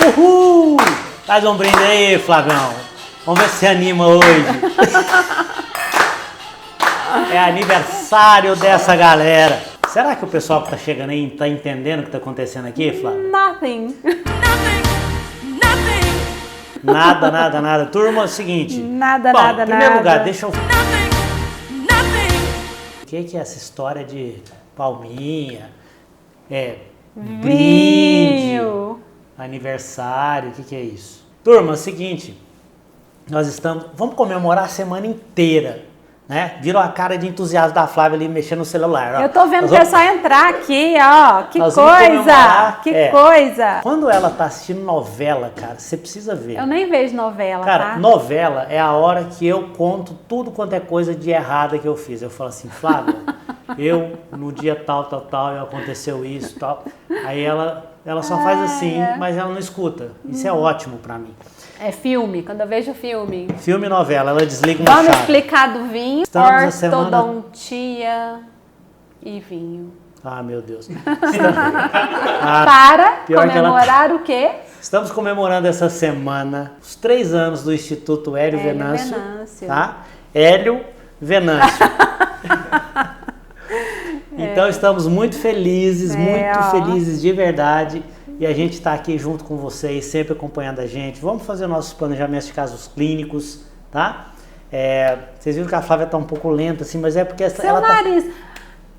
Uhul! Faz um brinde aí, Flavião. Vamos ver se você anima hoje. É aniversário dessa galera. Será que o pessoal que tá chegando aí tá entendendo o que tá acontecendo aqui, Flávio? Nothing. Nada. Turma, é o seguinte. Nada. Em primeiro lugar, deixa eu... O que é essa história de palminha? Brinde, aniversário, o que é isso? Turma, é o seguinte. Vamos comemorar a semana inteira. Né? Viram a cara de entusiasmo da Flávia ali mexendo no celular. Ó. Eu tô vendo o pessoal entrar aqui, ó. Que coisa! Quando ela tá assistindo novela, cara, você precisa ver. Eu nem vejo novela, cara, tá? Novela é a hora que eu conto tudo quanto é coisa de errada que eu fiz. Eu falo assim, Flávia, no dia tal, aconteceu isso, tal. Aí ela só faz assim, mas ela não escuta. Isso é ótimo pra mim. É filme, quando eu vejo filme. Filme e novela, ela desliga uma chave. Vamos explicar do vinho. Estamos ortodontia e vinho. Ah, meu Deus. Para comemorar o quê? Estamos comemorando essa semana os 3 anos do Instituto Hélio Venâncio. Tá? Hélio Venâncio. Então estamos muito felizes, de verdade. E a gente está aqui junto com vocês, sempre acompanhando a gente. Vamos fazer nossos planejamentos de casos clínicos, tá? Vocês viram que a Flávia está um pouco lenta, assim, mas é porque... Seu nariz...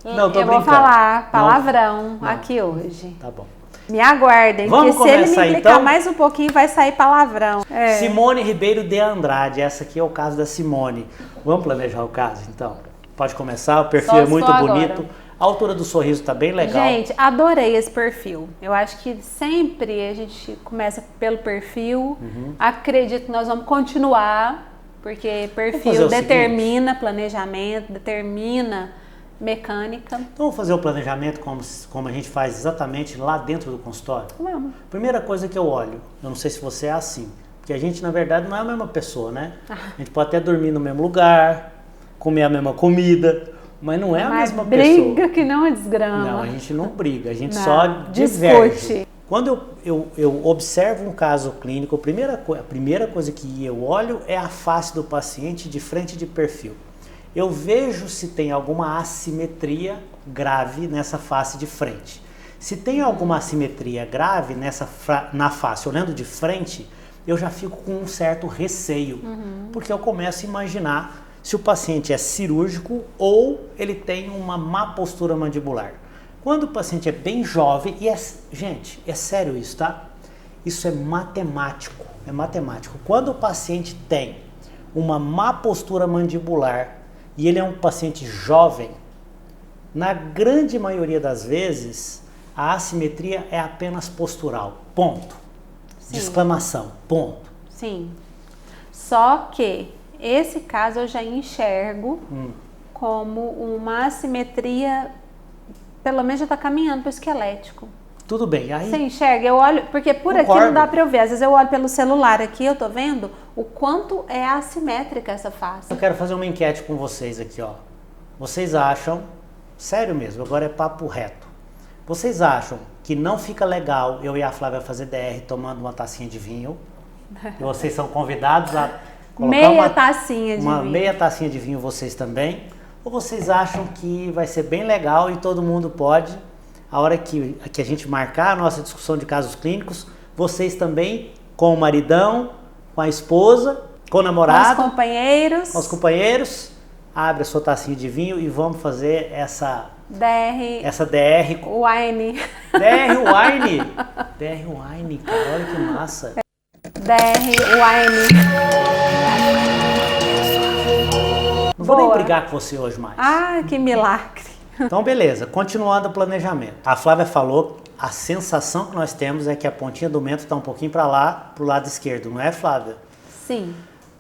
Não, tô eu brincando. vou falar palavrão aqui hoje. Tá bom. Me aguardem, vamos porque se ele me implicar então? mais um pouquinho, vai sair palavrão. Simone Ribeiro de Andrade, essa aqui é o caso da Simone. Vamos planejar o caso, então? Pode começar, o perfil é muito bonito. A altura do sorriso está bem legal. Gente, adorei esse perfil. Eu acho que sempre a gente começa pelo perfil. Acredito que nós vamos continuar, porque perfil determina planejamento, determina mecânica. Então vamos fazer o planejamento como a gente faz exatamente lá dentro do consultório? Vamos. Primeira coisa que eu olho, eu não sei se você é assim, porque a gente na verdade não é a mesma pessoa, né? A gente pode até dormir no mesmo lugar, comer a mesma comida, mas não é a mesma pessoa. Briga que não é desgrama. Não, a gente não briga, a gente só diverge. Quando eu observo um caso clínico, a primeira coisa que eu olho é a face do paciente de frente de perfil. Eu vejo se tem alguma assimetria grave nessa face de frente. Se tem alguma assimetria grave na face, olhando de frente, eu já fico com um certo receio, porque eu começo a imaginar se o paciente é cirúrgico ou ele tem uma má postura mandibular. Quando o paciente é bem jovem, gente, é sério isso, tá? Isso é matemático, Quando o paciente tem uma má postura mandibular e ele é um paciente jovem, na grande maioria das vezes, a assimetria é apenas postural, ponto. Sim. De exclamação, ponto. Sim, só que esse caso eu já enxergo como uma assimetria, pelo menos já está caminhando para o esquelético. Tudo bem, aí... Você enxerga, eu olho, porque por aqui não dá para eu ver, às vezes eu olho pelo celular aqui, eu tô vendo o quanto é assimétrica essa face. Eu quero fazer uma enquete com vocês aqui, ó. Vocês acham, sério mesmo, agora é papo reto, vocês acham que não fica legal eu e a Flávia fazer DR tomando uma tacinha de vinho? E vocês são convidados a colocar meia tacinha de vinho. Meia tacinha de vinho vocês também? Ou vocês acham que vai ser bem legal e todo mundo pode, a hora que a gente marcar a nossa discussão de casos clínicos, vocês também, com o maridão, com a esposa, com o namorado, com os companheiros, abre a sua tacinha de vinho e vamos fazer essa DR. Wine. DR Wine, cara, olha que massa. DR Wine. Não vou nem brigar com você hoje mais. Ah, que milagre. Então, beleza. Continuando o planejamento. A Flávia falou, a sensação que nós temos é que a pontinha do mento está um pouquinho para lá, pro lado esquerdo, não é, Flávia? Sim.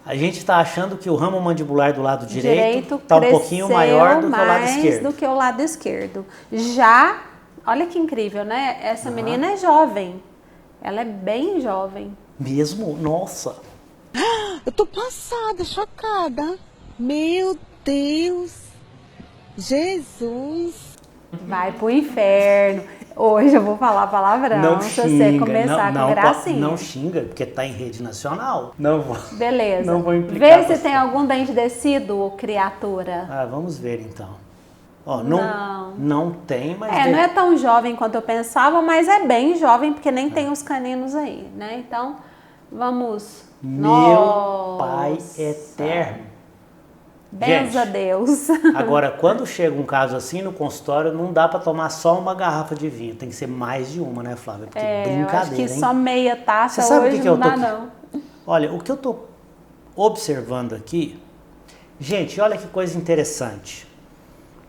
A gente está achando que o ramo mandibular do lado direito está um pouquinho maior do que o lado esquerdo. mais do que o lado esquerdo. Já, olha que incrível, né? Essa menina é jovem. Ela é bem jovem. Mesmo? Nossa. Eu tô passada, chocada. Meu Deus. Jesus. Vai pro inferno. Hoje eu vou falar palavrão, não se xinga, você começar com gracinha. Não xinga, porque tá em rede nacional. Não vou. Beleza. Não vou implicar. Vê se tem algum dente descido, criatura. Vamos ver então. Ó, não tem, mas... não é tão jovem quanto eu pensava, mas é bem jovem, porque nem tem os caninos aí, né? Então, vamos... Meu Pai eterno. Benza a Deus. Agora, quando chega um caso assim no consultório, não dá para tomar só uma garrafa de vinho. Tem que ser mais de uma, né, Flávia? Porque brincadeira, eu acho que hein? só meia taça Você hoje não dá, não. Olha, o que eu tô observando aqui... Gente, olha que coisa interessante.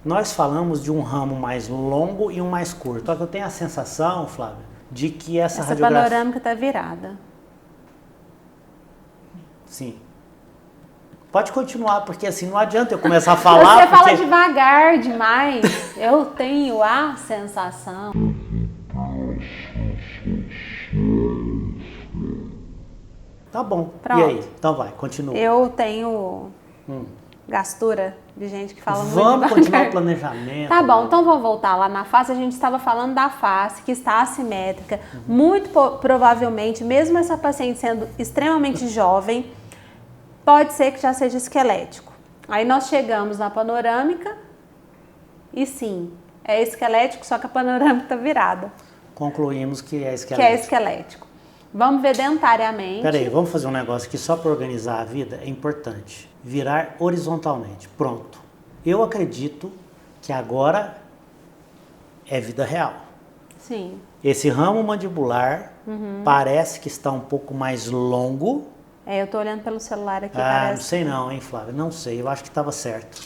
Nós falamos de um ramo mais longo e um mais curto. Só que eu tenho a sensação, Flávia, de que essa radiografia... panorâmica tá virada. Sim. Pode continuar, porque assim, não adianta eu começar a falar... Você fala devagar demais. Eu tenho a sensação. Tá bom. Pronto. E aí? Então vai, continua. Eu tenho gastura de gente que fala muito Vamos devagar. continuar o planejamento. Tá bom, então vamos voltar lá na face. A gente estava falando da face, que está assimétrica. Muito provavelmente, mesmo essa paciente sendo extremamente jovem, pode ser que já seja esquelético. Aí nós chegamos na panorâmica e sim, é esquelético, só que a panorâmica está virada. Concluímos que é esquelético. Que é esquelético. Vamos ver dentariamente. Peraí, vamos fazer um negócio aqui só para organizar a vida? É importante. Virar horizontalmente. Pronto. Eu acredito que agora é vida real. Sim. Esse ramo mandibular parece que está um pouco mais longo. Eu tô olhando pelo celular aqui. Não sei não, hein, Flávia? Não sei, eu acho que estava certo.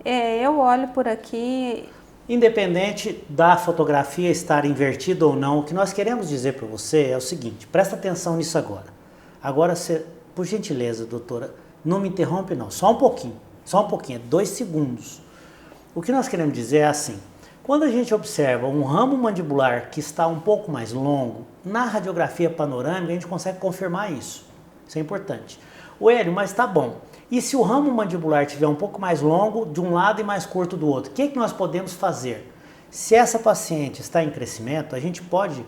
Eu olho por aqui... Independente da fotografia estar invertida ou não, o que nós queremos dizer para você é o seguinte, presta atenção nisso agora. Agora, você, por gentileza, doutora, não me interrompe não, só um pouquinho, é 2 segundos. O que nós queremos dizer é assim, quando a gente observa um ramo mandibular que está um pouco mais longo, na radiografia panorâmica a gente consegue confirmar isso. Isso é importante. O Hélio, mas tá bom. E se o ramo mandibular estiver um pouco mais longo de um lado e mais curto do outro, o que nós podemos fazer? Se essa paciente está em crescimento, a gente pode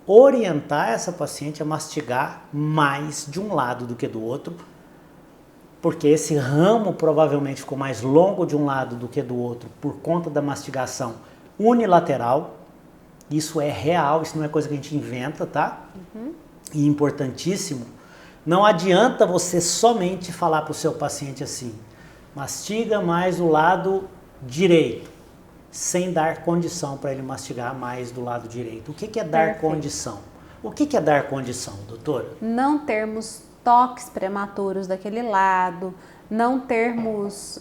orientar essa paciente a mastigar mais de um lado do que do outro, porque esse ramo provavelmente ficou mais longo de um lado do que do outro por conta da mastigação unilateral. Isso é real, isso não é coisa que a gente inventa, tá? E importantíssimo, não adianta você somente falar para o seu paciente assim, mastiga mais o lado direito, sem dar condição para ele mastigar mais do lado direito. O que é dar condição? O que é dar condição, doutora? Não termos toques prematuros daquele lado, não termos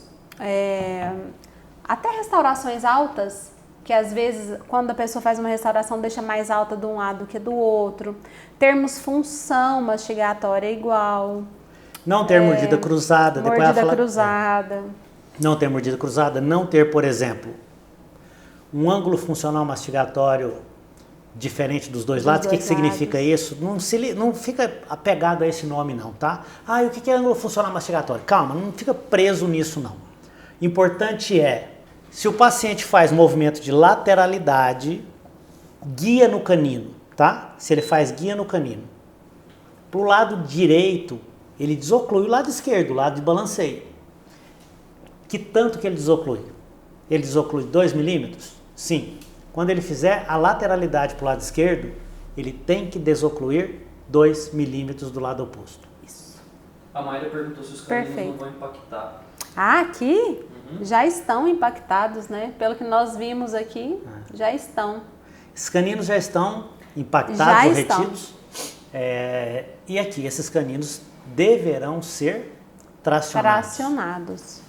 até restaurações altas, que às vezes quando a pessoa faz uma restauração deixa mais alta de um lado que do outro, termos função mastigatória igual. Não ter mordida cruzada. Mordida cruzada. Não ter mordida cruzada, não ter, por exemplo, um ângulo funcional mastigatório diferente dos dois lados. O que significa isso? Não fica apegado a esse nome não, tá? O que é ângulo funcional mastigatório? Calma, não fica preso nisso não. Importante é, se o paciente faz movimento de lateralidade, guia no canino, tá? Se ele faz guia no canino. Pro lado direito, ele desoclui o lado esquerdo, o lado de balanceio. Que tanto que ele desoclui? Ele desoclui 2 milímetros? Sim. Quando ele fizer a lateralidade para o lado esquerdo, ele tem que desocluir 2 milímetros do lado oposto. Isso. A Mayra perguntou se os caninos não vão impactar. Aqui já estão impactados, né? Pelo que nós vimos aqui, já estão. Esses caninos já estão impactados ou retidos. E aqui, esses caninos deverão ser tracionados.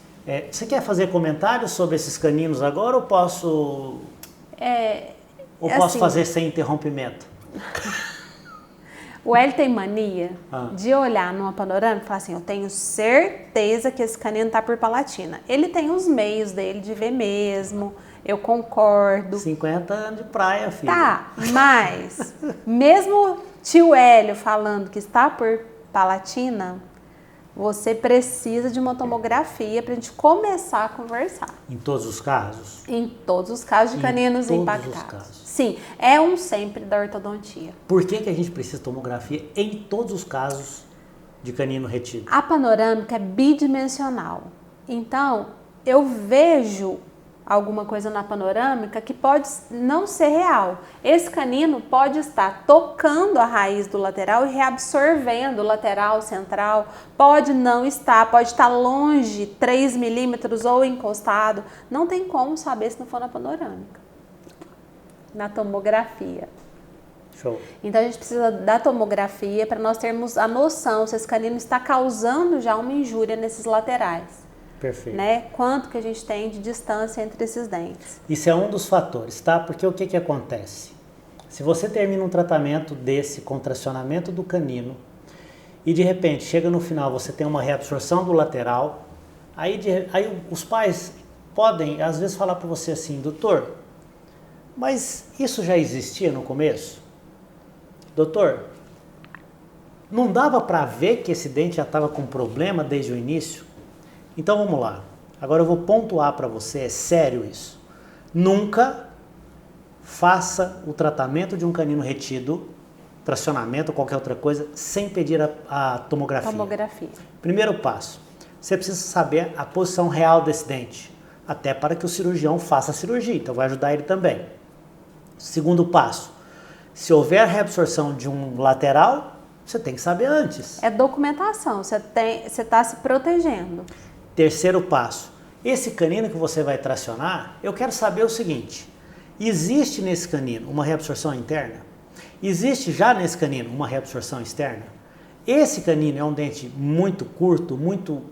Você quer fazer comentários sobre esses caninos agora ou posso... posso fazer sem interrompimento? O Hélio tem mania de olhar numa panorâmica e falar assim, eu tenho certeza que esse canino está por palatina. Ele tem os meios dele de ver mesmo, eu concordo. 50 anos de praia, filho. Tá, mas mesmo tio Hélio falando que está por palatina, você precisa de uma tomografia para a gente começar a conversar. Em todos os casos? Em todos os casos de caninos impactados. Em todos os casos. Sim, é um sempre da ortodontia. Por que a gente precisa de tomografia em todos os casos de canino retido? A panorâmica é bidimensional. Então, eu vejo alguma coisa na panorâmica que pode não ser real. Esse canino pode estar tocando a raiz do lateral e reabsorvendo o lateral, central. Pode não estar, pode estar longe, 3 milímetros ou encostado. Não tem como saber se não for na panorâmica. Na tomografia. Show. Então a gente precisa da tomografia para nós termos a noção se esse canino está causando já uma injúria nesses laterais. Perfeito. Né? Quanto que a gente tem de distância entre esses dentes. Isso é um dos fatores, tá? Porque o que acontece? Se você termina um tratamento desse com tracionamento do canino e de repente chega no final você tem uma reabsorção do lateral, aí os pais podem às vezes falar para você assim, doutor, mas isso já existia no começo? Doutor, não dava para ver que esse dente já estava com problema desde o início? Então vamos lá, agora eu vou pontuar para você, é sério isso. Nunca faça o tratamento de um canino retido, tracionamento ou qualquer outra coisa, sem pedir a tomografia. Primeiro passo, você precisa saber a posição real desse dente, até para que o cirurgião faça a cirurgia, então vai ajudar ele também. Segundo passo, se houver reabsorção de um lateral, você tem que saber antes. É documentação, você está se protegendo. Terceiro passo, esse canino que você vai tracionar, eu quero saber o seguinte, existe nesse canino uma reabsorção interna? Existe já nesse canino uma reabsorção externa? Esse canino é um dente muito curto, muito...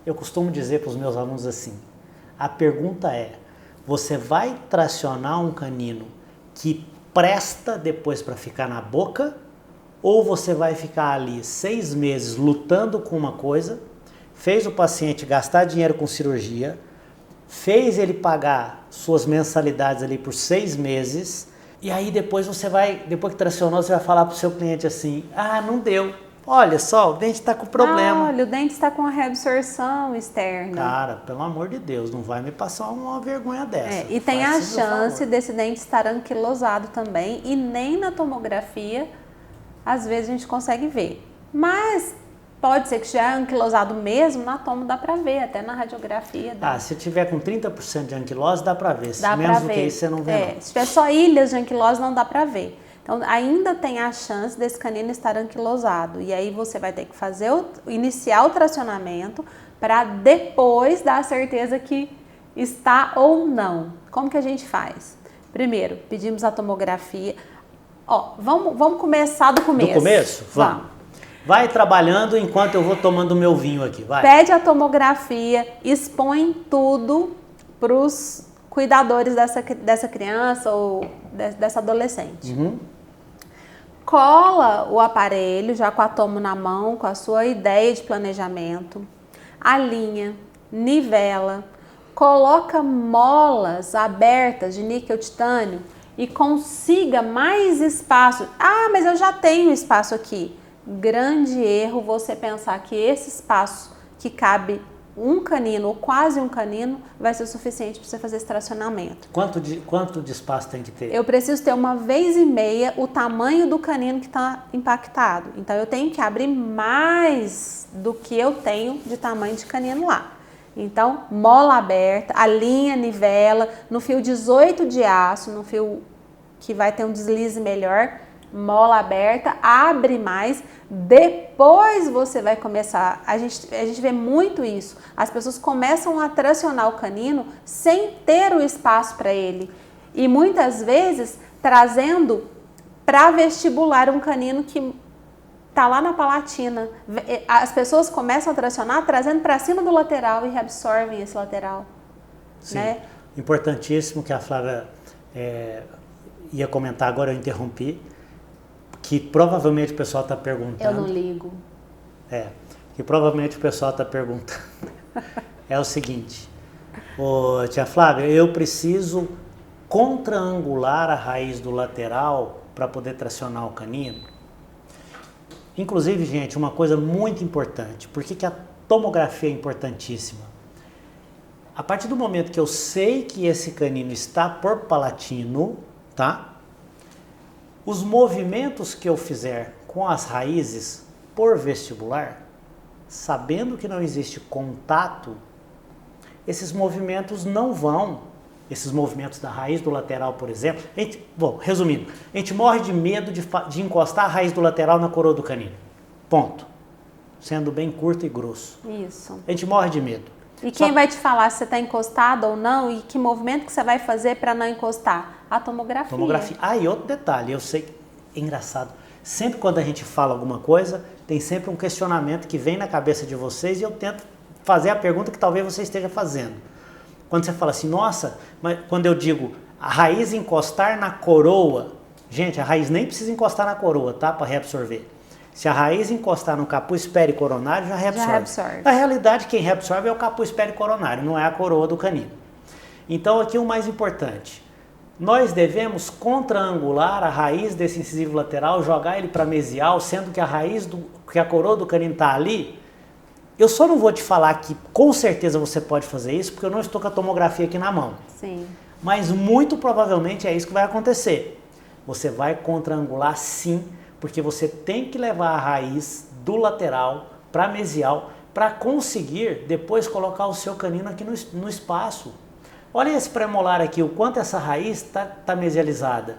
eu costumo dizer para os meus alunos assim, a pergunta é, você vai tracionar um canino que presta depois para ficar na boca, ou você vai ficar ali 6 meses lutando com uma coisa, fez o paciente gastar dinheiro com cirurgia, fez ele pagar suas mensalidades ali por 6 meses, e aí depois depois que tracionou, você vai falar para o seu cliente assim, não deu, olha só, o dente está com problema. Olha, o dente está com a reabsorção externa. Cara, pelo amor de Deus, não vai me passar uma vergonha dessa. E tem a chance desse dente estar anquilosado também, e nem na tomografia, às vezes a gente consegue ver. Mas pode ser que já é anquilosado mesmo, na tomo dá pra ver, até na radiografia. Se tiver com 30% de anquilose, dá pra ver. Se menos do que isso, você não vê não. Se tiver só ilhas de anquilose, não dá pra ver. Então, ainda tem a chance desse canino estar anquilosado. E aí você vai ter que iniciar o tracionamento para depois dar a certeza que está ou não. Como que a gente faz? Primeiro, pedimos a tomografia. Vamos começar do começo. Do começo? Vamos. Vai trabalhando enquanto eu vou tomando o meu vinho aqui, vai. Pede a tomografia, expõe tudo para os cuidadores dessa criança ou dessa adolescente. Uhum. Cola o aparelho, já com a tomo na mão, com a sua ideia de planejamento, alinha, nivela, coloca molas abertas de níquel titânio e consiga mais espaço. Mas eu já tenho espaço aqui. Grande erro você pensar que esse espaço que cabe um canino ou quase um canino vai ser suficiente para você fazer esse tracionamento. Quanto de espaço tem que ter? Eu preciso ter 1,5 vezes o tamanho do canino que está impactado. Então eu tenho que abrir mais do que eu tenho de tamanho de canino lá. Então, mola aberta, alinha, nivela, no fio 18 de aço, no fio que vai ter um deslize melhor, mola aberta, abre mais, depois você vai começar, a gente vê muito isso, as pessoas começam a tracionar o canino sem ter o espaço para ele, e muitas vezes trazendo para vestibular um canino que tá lá na palatina, as pessoas começam a tracionar trazendo para cima do lateral e reabsorvem esse lateral. Sim, né? Importantíssimo que a Flávia ia comentar, agora eu interrompi, que provavelmente o pessoal está perguntando. Eu não ligo. Que provavelmente o pessoal está perguntando. É o seguinte, tia Flávia, eu preciso contraangular a raiz do lateral para poder tracionar o canino? Inclusive, gente, uma coisa muito importante. Por que a tomografia é importantíssima? A partir do momento que eu sei que esse canino está por palatino, tá? Os movimentos que eu fizer com as raízes por vestibular, sabendo que não existe contato, esses movimentos não vão, esses movimentos da raiz do lateral, por exemplo, resumindo, a gente morre de medo de encostar a raiz do lateral na coroa do canino. Ponto. Sendo bem curto e grosso. Isso. A gente morre de medo. E quem vai te falar se você está encostado ou não e que movimento que você vai fazer para não encostar? A tomografia. E outro detalhe, eu sei que é engraçado. Sempre quando a gente fala alguma coisa, tem sempre um questionamento que vem na cabeça de vocês e eu tento fazer a pergunta que talvez você esteja fazendo. Quando você fala assim, nossa, mas quando eu digo a raiz encostar na coroa, gente, a raiz nem precisa encostar na coroa, tá? Para reabsorver. Se a raiz encostar no capuz pericoronário, já reabsorve. Na realidade, quem reabsorve é o capuz pericoronário, não é a coroa do canino. Então, aqui o mais importante. Nós devemos contraangular a raiz desse incisivo lateral, jogar ele para mesial, sendo que que a coroa do canino está ali. Eu só não vou te falar que com certeza você pode fazer isso, porque eu não estou com a tomografia aqui na mão. Sim. Mas muito provavelmente é isso que vai acontecer. Você vai contraangular sim, porque você tem que levar a raiz do lateral para mesial para conseguir depois colocar o seu canino aqui no espaço. Olha esse premolar aqui, o quanto essa raiz está mesializada.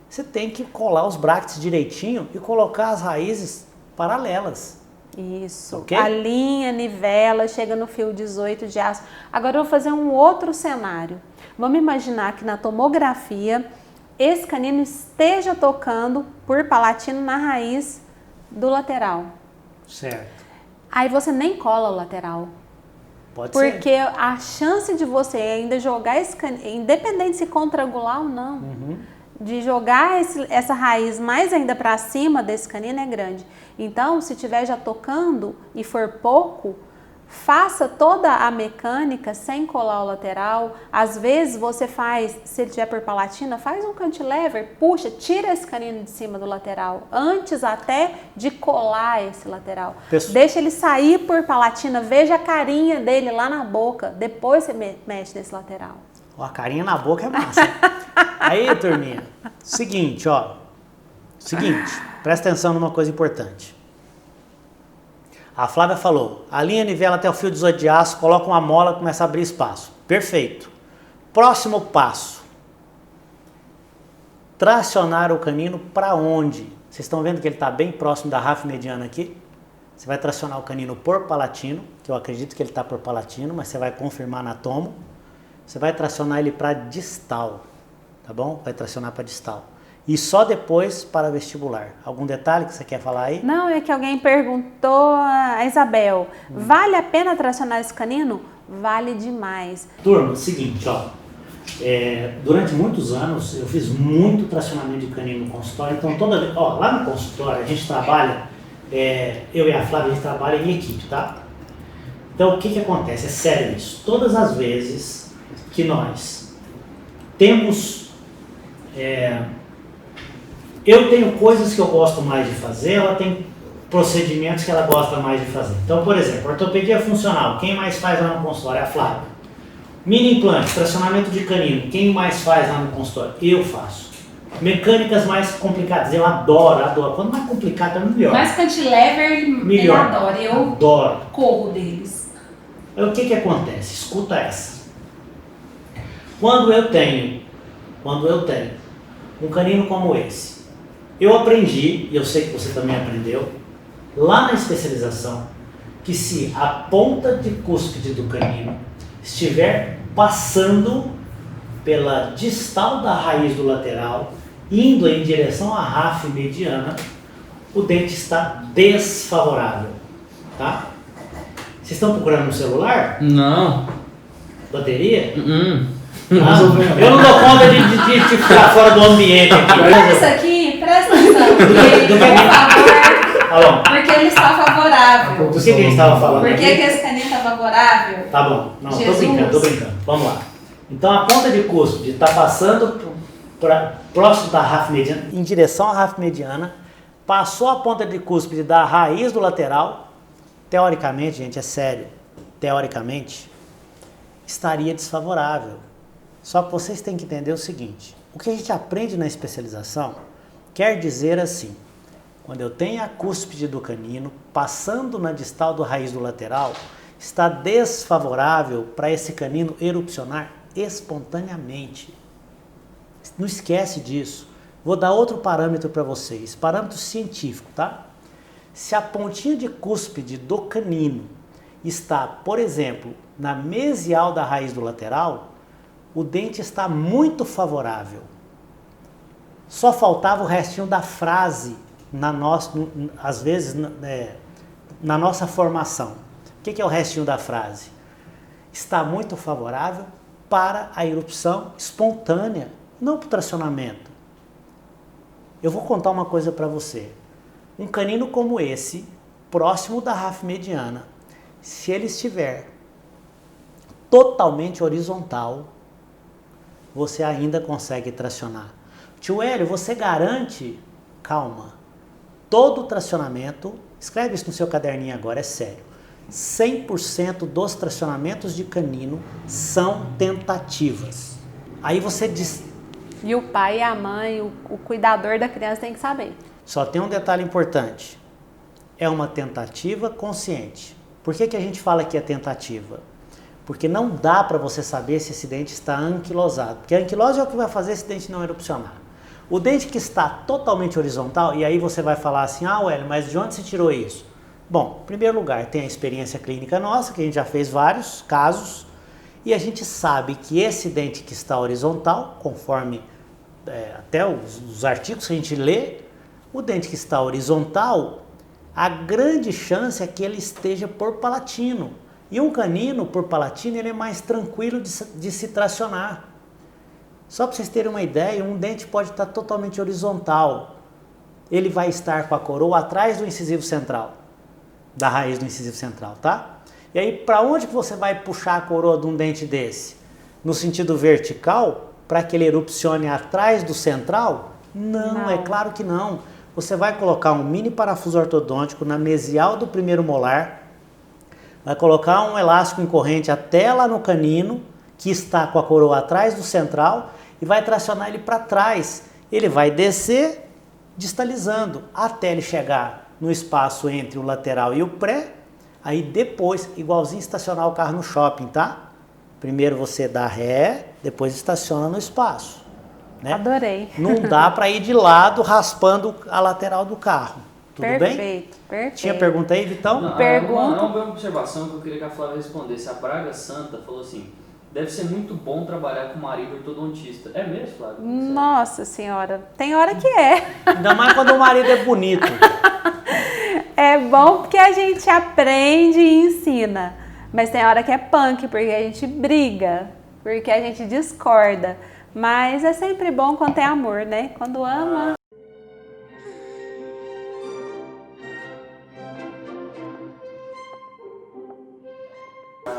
Você tem que colar os bractes direitinho e colocar as raízes paralelas. Isso. Okay? A linha, nivela, chega no fio 18 de aço. Agora eu vou fazer um outro cenário. Vamos imaginar que na tomografia esse canino esteja tocando por palatino na raiz do lateral. Certo. Aí você nem cola o lateral. Pode ser. Porque a chance de você ainda jogar esse canino, independente se contraangular ou não, de jogar essa raiz mais ainda para cima desse canino é grande. Então, se estiver já tocando e for pouco, faça toda a mecânica sem colar o lateral. Às vezes você faz, se ele tiver por palatina, faz um cantilever, puxa, tira esse canino de cima do lateral, antes até de colar esse lateral. Deixa ele sair por palatina, veja a carinha dele lá na boca, depois você mexe nesse lateral. A carinha na boca é massa. Aí, turminha, seguinte, presta atenção numa coisa importante. A Flávia falou, a linha nivela até o fio 18 de aço, coloca uma mola e começa a abrir espaço. Perfeito. Próximo passo. Tracionar o canino para onde? Vocês estão vendo que ele está bem próximo da ráfia mediana aqui? Você vai tracionar o canino por palatino, que eu acredito que ele está por palatino, mas você vai confirmar na tomo. Você vai tracionar ele para distal, tá bom? Vai tracionar para distal. E só depois para vestibular. Algum detalhe que você quer falar aí? Não, é que alguém perguntou, a Isabel, vale a pena tracionar esse canino? Vale demais. Turma, seguinte, durante muitos anos eu fiz muito tracionamento de canino no consultório, então toda vez, lá no consultório a gente trabalha, eu e a Flávia, a gente trabalha em equipe, tá? Então o que acontece? É sério isso. Todas as vezes que nós temos... eu tenho coisas que eu gosto mais de fazer, ela tem procedimentos que ela gosta mais de fazer. Então, por exemplo, ortopedia funcional, quem mais faz lá no consultório? É a Flávia. Mini implante, tracionamento de canino, quem mais faz lá no consultório? Eu faço. Mecânicas mais complicadas, eu adoro. Quanto mais complicado, é melhor. Mais cantilever, ele adora. Eu adoro. Corro deles. Aí o que acontece? Escuta essa. Quando eu tenho um canino como esse, eu aprendi, e eu sei que você também aprendeu, lá na especialização, que se a ponta de cúspide do canino estiver passando pela distal da raiz do lateral, indo em direção à ráfia mediana, o dente está desfavorável, tá? Vocês estão procurando no celular? Não. Bateria? Eu não dou conta de ficar fora do ambiente aqui. Presta atenção, por favor, porque ele está favorável. Do que ele estava falando? Por que esse canino está favorável? Tá bom, não, tô brincando, vamos lá. Então a ponta de cúspide está passando próximo da ráfia mediana, em direção à ráfia mediana, passou a ponta de cúspide da raiz do lateral, teoricamente, gente, é sério, teoricamente, estaria desfavorável. Só que vocês têm que entender o seguinte, o que a gente aprende na especialização quer dizer assim, quando eu tenho a cúspide do canino passando na distal do raiz do lateral, está desfavorável para esse canino erupcionar espontaneamente. Não esquece disso. Vou dar outro parâmetro para vocês, parâmetro científico, tá? Se a pontinha de cúspide do canino está, por exemplo, na mesial da raiz do lateral, o dente está muito favorável. Só faltava o restinho da frase, às vezes, na nossa formação. O que é o restinho da frase? Está muito favorável para a erupção espontânea, não para o tracionamento. Eu vou contar uma coisa para você. Um canino como esse, próximo da RAF mediana, se ele estiver totalmente horizontal, você ainda consegue tracionar. Tio Hélio, você garante? Calma. Todo tracionamento, escreve isso no seu caderninho agora, é sério. 100% dos tracionamentos de canino são tentativas. Aí você diz... E o pai e a mãe, o cuidador da criança tem que saber. Só tem um detalhe importante. É uma tentativa consciente. Por que a gente fala que é tentativa? Porque não dá para você saber se esse dente está anquilosado. Porque a anquilose é o que vai fazer esse dente não erupcionar. O dente que está totalmente horizontal, e aí você vai falar assim, Hélio, mas de onde você tirou isso? Bom, em primeiro lugar, tem a experiência clínica nossa, que a gente já fez vários casos, e a gente sabe que esse dente que está horizontal, conforme até os artigos que a gente lê, o dente que está horizontal, a grande chance é que ele esteja por palatino. E um canino por palatino ele é mais tranquilo de se tracionar. Só para vocês terem uma ideia, um dente pode estar totalmente horizontal. Ele vai estar com a coroa atrás do incisivo central, da raiz do incisivo central, tá? E aí, para onde que você vai puxar a coroa de um dente desse? No sentido vertical, para que ele erupcione atrás do central? Não, é claro que não. Você vai colocar um mini parafuso ortodôntico na mesial do primeiro molar, vai colocar um elástico em corrente até lá no canino, que está com a coroa atrás do central, e vai tracionar ele para trás. Ele vai descer distalizando até ele chegar no espaço entre o lateral e o pré. Aí depois, igualzinho estacionar o carro no shopping, tá? Primeiro você dá ré, depois estaciona no espaço. Né? Adorei. Não dá para ir de lado raspando a lateral do carro. Tudo bem? Perfeito. Tinha pergunta aí, Vitão? Não, pergunta. Uma boa observação que eu queria que a Flávia respondesse. A Braga Santa falou assim, deve ser muito bom trabalhar com marido ortodontista. É mesmo, Flávia? Nossa senhora, tem hora que é. Ainda mais quando o marido é bonito. É bom porque a gente aprende e ensina. Mas tem hora que é punk, porque a gente briga, porque a gente discorda. Mas é sempre bom quando tem amor, né? Quando ama.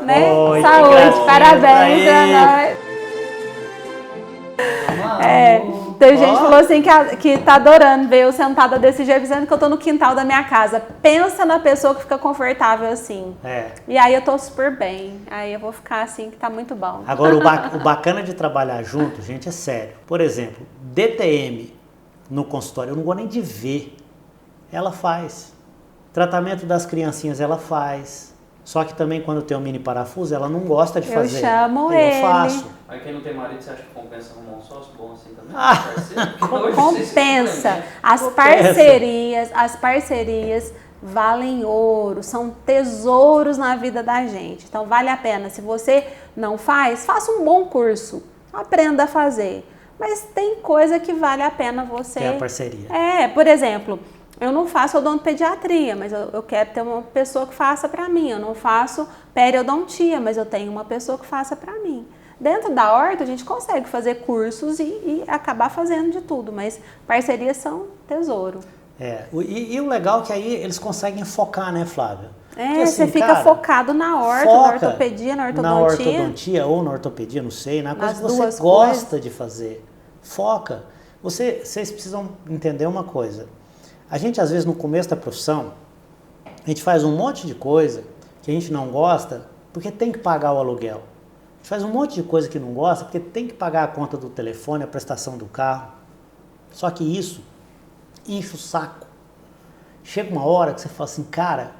Né? Oi, saúde, parabéns pra nós. Tem gente que falou assim que tá adorando ver eu sentada desse jeito, dizendo que eu tô no quintal da minha casa. Pensa na pessoa que fica confortável assim. E aí eu tô super bem. Aí eu vou ficar assim, que tá muito bom. Agora, o bacana de trabalhar junto, gente, é sério. Por exemplo, DTM no consultório, eu não gosto nem de ver. Ela faz. Tratamento das criancinhas, ela faz. Só que também quando tem um mini parafuso, ela não gosta de fazer. Eu chamo ele. Eu faço. Aí quem não tem marido, você acha que compensa arrumar um sócio bom assim também? Compensa. As parcerias valem ouro, são tesouros na vida da gente. Então vale a pena. Se você não faz, faça um bom curso. Aprenda a fazer. Mas tem coisa que vale a pena você... Tem a parceria. Por exemplo... Eu não faço odontopediatria, mas eu quero ter uma pessoa que faça para mim. Eu não faço periodontia, mas eu tenho uma pessoa que faça para mim. Dentro da horta, a gente consegue fazer cursos e acabar fazendo de tudo, mas parcerias são tesouro. E o legal é que aí eles conseguem focar, né, Flávia? Porque, assim, você fica focado na horta, na ortopedia, na ortodontia. Na ortodontia ou na ortopedia, não sei, na coisa que você gosta de fazer. Foca. Vocês precisam entender uma coisa. A gente, às vezes, no começo da profissão, a gente faz um monte de coisa que a gente não gosta porque tem que pagar o aluguel. A gente faz um monte de coisa que não gosta porque tem que pagar a conta do telefone, a prestação do carro. Só que isso enche o saco. Chega uma hora que você fala assim, cara,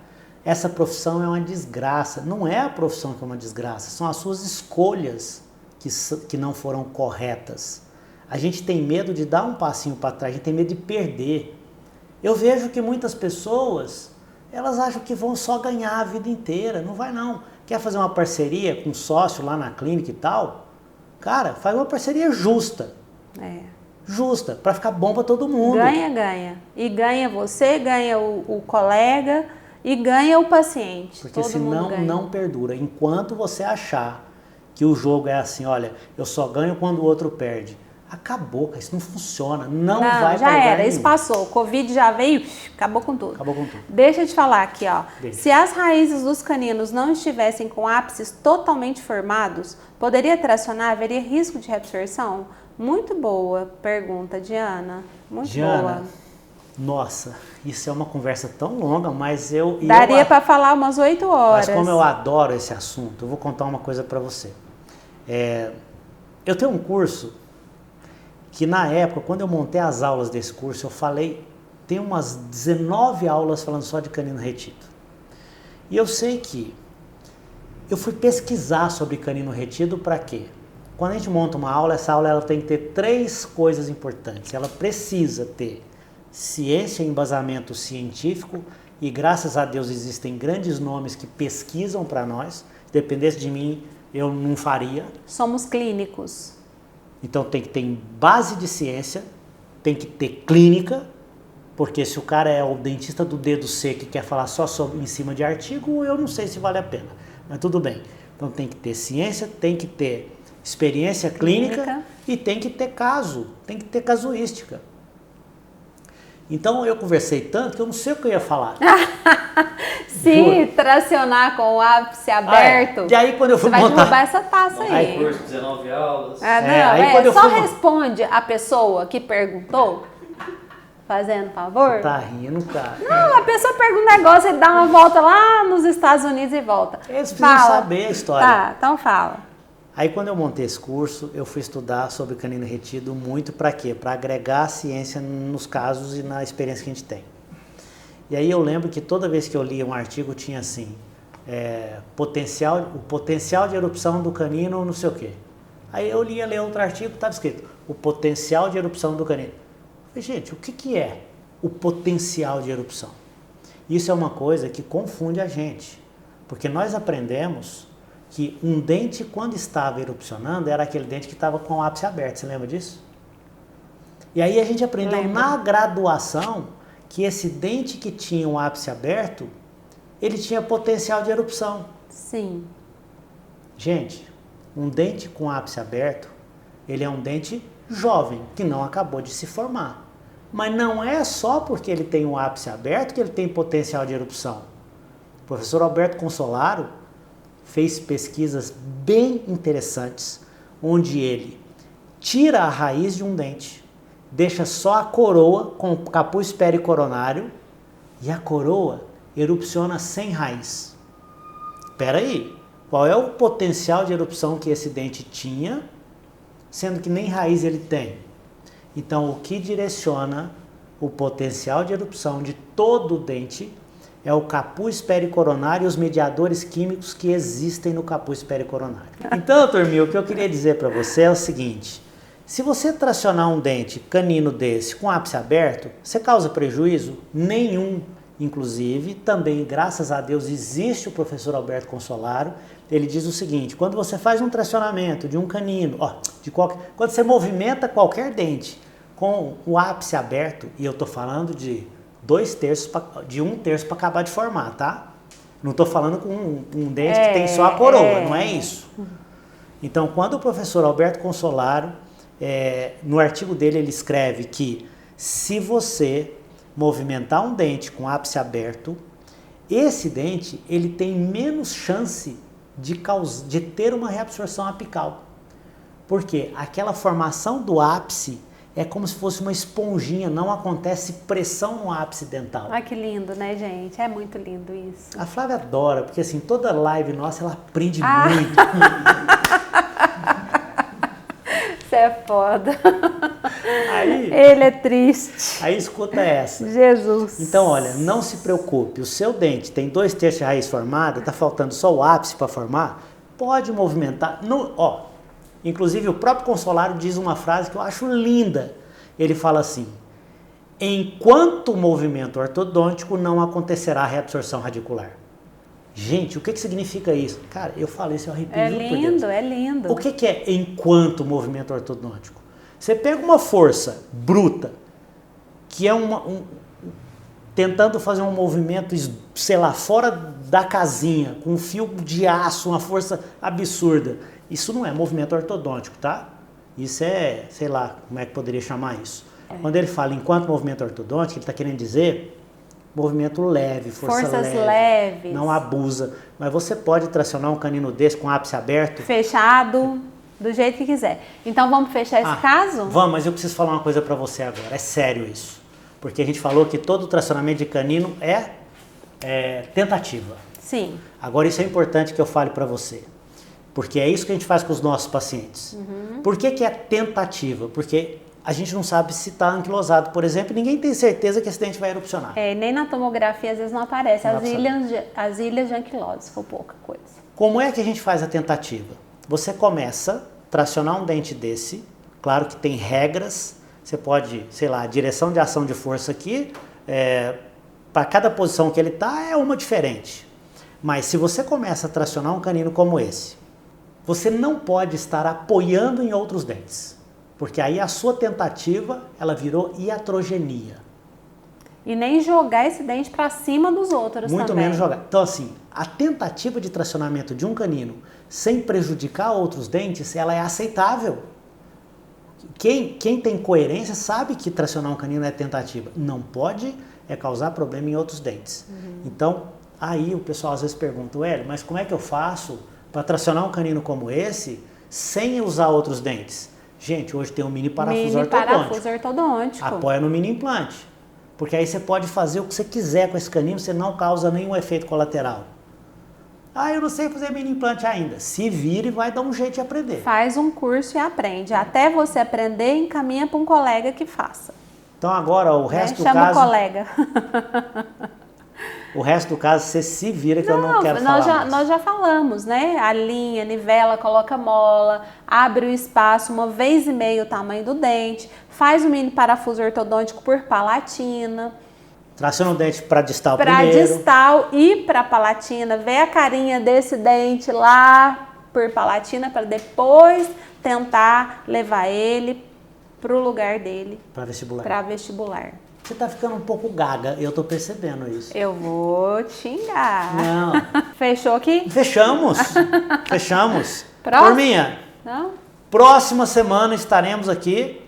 essa profissão é uma desgraça. Não é a profissão que é uma desgraça, são as suas escolhas que não foram corretas. A gente tem medo de dar um passinho para trás, a gente tem medo de perder. Eu vejo que muitas pessoas, elas acham que vão só ganhar a vida inteira. Não vai não. Quer fazer uma parceria com um sócio lá na clínica e tal? Cara, faz uma parceria justa. Justa, para ficar bom para todo mundo. Ganha. E ganha você, ganha o colega e ganha o paciente. Porque senão não perdura. Enquanto você achar que o jogo é assim, olha, eu só ganho quando o outro perde. Acabou, cara, isso não funciona. Não vai já era, isso passou. O Covid já veio, acabou com tudo. Acabou com tudo. Deixa eu te falar aqui, ó. Se as raízes dos caninos não estivessem com ápices totalmente formados, poderia tracionar? Haveria risco de reabsorção? Muito boa pergunta, Diana. Muito boa. Nossa, isso é uma conversa tão longa, mas daria para falar umas 8 horas. Mas como eu adoro esse assunto, eu vou contar uma coisa para você. Eu tenho um curso que na época, quando eu montei as aulas desse curso, eu falei, tem umas 19 aulas falando só de canino retido. E eu sei que eu fui pesquisar sobre canino retido para quê? Quando a gente monta uma aula, essa aula ela tem que ter 3 coisas importantes. Ela precisa ter ciência e embasamento científico, e graças a Deus existem grandes nomes que pesquisam para nós. Se dependesse de mim, eu não faria. Somos clínicos. Então tem que ter base de ciência, tem que ter clínica, porque se o cara é o dentista do dedo C que quer falar só em cima de artigo, eu não sei se vale a pena, mas tudo bem. Então tem que ter ciência, tem que ter experiência clínica e tem que ter caso, tem que ter casuística. Então eu conversei tanto que eu não sei o que eu ia falar. Se tracionar com o ápice aberto, E aí, quando eu fui você vai derrubar essa taça aí. Curso 19 aulas. Só responde a pessoa que perguntou, fazendo favor. Tá rindo, cara. Não, a pessoa pergunta um negócio, ele dá uma volta lá nos Estados Unidos e volta. Eles precisam saber a história. Tá, então fala. Aí quando eu montei esse curso, eu fui estudar sobre canino retido muito para quê? Para agregar a ciência nos casos e na experiência que a gente tem. E aí eu lembro que toda vez que eu lia um artigo tinha assim, o potencial de erupção do canino não sei o quê. Aí eu lia outro artigo, estava escrito, o potencial de erupção do canino. Eu falei, gente, o que é o potencial de erupção? Isso é uma coisa que confunde a gente, porque nós aprendemos que um dente, quando estava erupcionando, era aquele dente que estava com o ápice aberto. Você lembra disso? E aí a gente aprendeu na graduação que esse dente que tinha um ápice aberto, ele tinha potencial de erupção. Sim. Gente, um dente com ápice aberto, ele é um dente jovem, que não acabou de se formar. Mas não é só porque ele tem um ápice aberto que ele tem potencial de erupção. O professor Alberto Consolaro fez pesquisas bem interessantes, onde ele tira a raiz de um dente, deixa só a coroa com o capuz pericoronário e a coroa erupciona sem raiz. Espera aí, qual é o potencial de erupção que esse dente tinha, sendo que nem raiz ele tem? Então, o que direciona o potencial de erupção de todo o dente é o capuz pericoronário e os mediadores químicos que existem no capuz pericoronário. Então, turminha, o que eu queria dizer para você é o seguinte: se você tracionar um dente canino desse com ápice aberto, você causa prejuízo? Nenhum. Inclusive, também, graças a Deus, existe o professor Alberto Consolaro. Ele diz o seguinte: quando você faz um tracionamento de um canino, quando você movimenta qualquer dente com o ápice aberto, e eu estou falando de 1 terço para acabar de formar, tá? Não estou falando com um dente que tem só a coroa, não é isso. Então, quando o professor Alberto Consolaro, no artigo dele, ele escreve que se você movimentar um dente com ápice aberto, esse dente ele tem menos chance de ter uma reabsorção apical. Porque aquela formação do ápice é como se fosse uma esponjinha, não acontece pressão no ápice dental. Olha que lindo, né, gente? É muito lindo isso. A Flávia adora, porque assim, toda live nossa, ela aprende muito. Você é foda. Aí, ele é triste. Aí escuta essa. Jesus. Então, olha, não se preocupe. O seu dente tem 2/3 de raiz formada, tá faltando só o ápice para formar, pode movimentar. Inclusive, o próprio Consolário diz uma frase que eu acho linda. Ele fala assim: enquanto o movimento ortodôntico não acontecerá a reabsorção radicular. Gente, o que significa isso? Cara, eu falei isso, eu arrepio. É lindo, é lindo. O que é enquanto movimento ortodôntico? Você pega uma força bruta, que é tentando fazer um movimento, sei lá, fora da casinha, com um fio de aço, uma força absurda. Isso não é movimento ortodôntico, tá? Isso é, sei lá, como é que poderia chamar isso? Quando ele fala enquanto movimento ortodôntico, ele está querendo dizer movimento leve, forças leves, não abusa. Mas você pode tracionar um canino desse com ápice aberto. Fechado, do jeito que quiser. Então vamos fechar esse caso? Vamos, mas eu preciso falar uma coisa para você agora. É sério isso. Porque a gente falou que todo tracionamento de canino é tentativa. Sim. Agora isso é importante que eu fale para você. Porque é isso que a gente faz com os nossos pacientes. Por que é tentativa? Porque a gente não sabe se está anquilosado, por exemplo, e ninguém tem certeza que esse dente vai erupcionar. Nem na tomografia às vezes não aparece as ilhas de anquilose, se for pouca coisa. Como é que a gente faz a tentativa? Você começa a tracionar um dente desse, claro que tem regras, você pode, sei lá, a direção de ação de força aqui, para cada posição que ele está é uma diferente. Mas se você começa a tracionar um canino como esse, você não pode estar apoiando em outros dentes. Porque aí a sua tentativa, ela virou iatrogenia. E nem jogar esse dente para cima dos outros muito também. Menos jogar. Então assim, a tentativa de tracionamento de um canino sem prejudicar outros dentes, ela é aceitável. Quem tem coerência sabe que tracionar um canino é tentativa. Não pode causar problema em outros dentes. Então, aí o pessoal às vezes pergunta, Hélio, mas como é que eu faço para tracionar um canino como esse sem usar outros dentes? Gente, hoje tem um mini parafuso ortodôntico. Apoia no mini implante. Porque aí você pode fazer o que você quiser com esse canino, você não causa nenhum efeito colateral. Eu não sei fazer mini implante ainda. Se vira e vai dar um jeito de aprender. Faz um curso e aprende. Até você aprender, encaminha para um colega que faça. Então agora o resto do caso... Chama o colega. O resto do caso você se vira que eu não quero falar nós já falamos, né? Alinha, nivela, coloca mola, abre o espaço 1,5 vez o tamanho do dente, faz o mini parafuso ortodôntico por palatina. Traciona o dente para distal primeiro. Para distal e para palatina, vê a carinha desse dente lá por palatina para depois tentar levar ele para o lugar dele. Para vestibular. Para vestibular. Você tá ficando um pouco gaga, eu tô percebendo isso. Eu vou te xingar. Não. Fechou aqui? Fechamos. Fechamos. Próximo? Turminha, Não? próxima semana estaremos aqui,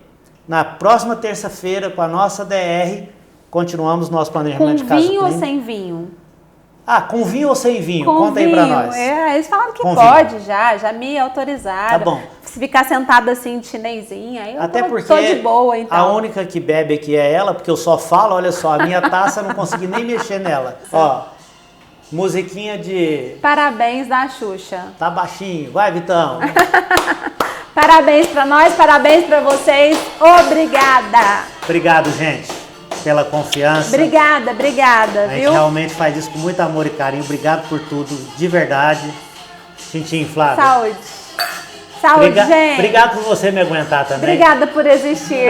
na próxima terça-feira, com a nossa DR. Continuamos nosso planejamento de caso clínico. Com vinho ou sem vinho? Com vinho ou sem vinho? Com Conta vinho. Aí pra nós. Eles falaram que com pode vinho. já me autorizaram. Tá bom. Se ficar sentada assim de chinesinha, aí eu Até porque tô de boa, então. A única que bebe aqui é ela, porque eu só falo, olha só, a minha taça eu não consegui nem mexer nela. Ó, musiquinha de... Parabéns da Xuxa. Tá baixinho. Vai, Vitão. Parabéns pra nós, parabéns pra vocês. Obrigada. Obrigado, gente, pela confiança. Obrigada, a gente realmente faz isso com muito amor e carinho. Obrigado por tudo, de verdade. Tintim, Flávia. Saúde. Saúde, gente. Obrigado por você me aguentar também. Obrigada por existir.